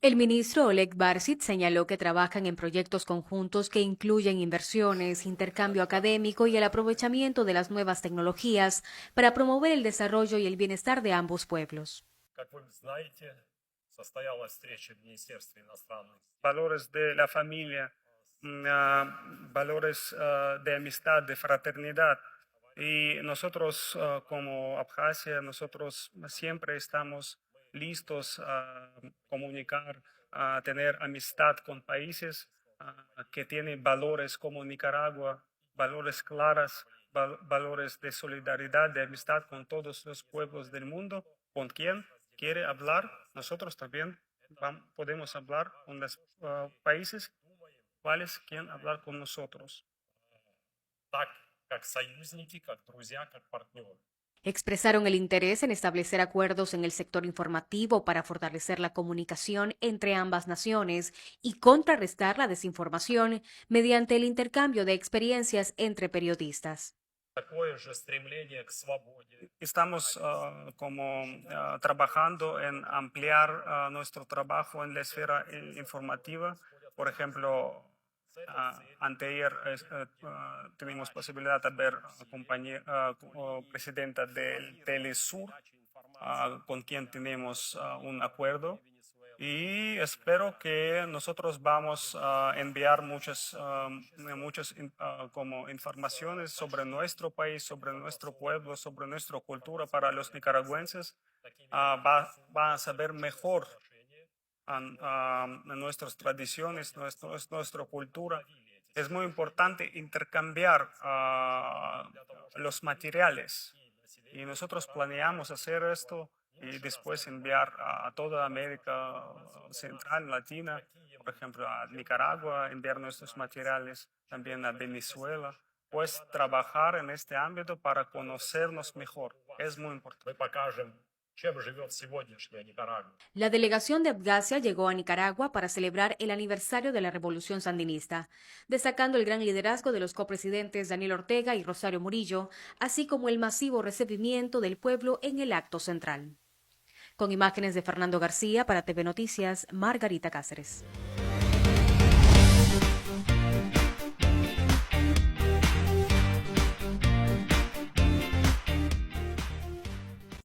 El ministro Oleg Barsit señaló que trabajan en proyectos conjuntos que incluyen inversiones, intercambio académico y el aprovechamiento de las nuevas tecnologías para promover el desarrollo y el bienestar de ambos pueblos. Valores de la familia, valores de amistad, de fraternidad. Y nosotros como Abjasia, nosotros siempre estamos listos a comunicar, a tener amistad con países que tienen valores como Nicaragua, valores claras, valores de solidaridad, de amistad con todos los pueblos del mundo. ¿Con quien quiere hablar? Nosotros también podemos hablar con los países cuáles quieren hablar con nosotros. Expresaron el interés en establecer acuerdos en el sector informativo para fortalecer la comunicación entre ambas naciones y contrarrestar la desinformación mediante el intercambio de experiencias entre periodistas. Estamos como trabajando en ampliar nuestro trabajo en la esfera informativa. Por ejemplo, anteayer tuvimos posibilidad de ver a presidenta del Telesur, con quien tenemos un acuerdo. Y espero que nosotros vamos a enviar muchas como informaciones sobre nuestro país, sobre nuestro pueblo, sobre nuestra cultura para los nicaragüenses. Va a saber mejor nuestras tradiciones, nuestra cultura. Es muy importante intercambiar los materiales y nosotros planeamos hacer esto y después enviar a toda América Central, Latina, por ejemplo, a Nicaragua, enviar nuestros materiales, también a Venezuela, pues trabajar en este ámbito para conocernos mejor. Es muy importante. La delegación de Abjasia llegó a Nicaragua para celebrar el aniversario de la Revolución Sandinista, destacando el gran liderazgo de los copresidentes Daniel Ortega y Rosario Murillo, así como el masivo recibimiento del pueblo en el acto central. Con imágenes de Fernando García para TV Noticias, Margarita Cáceres.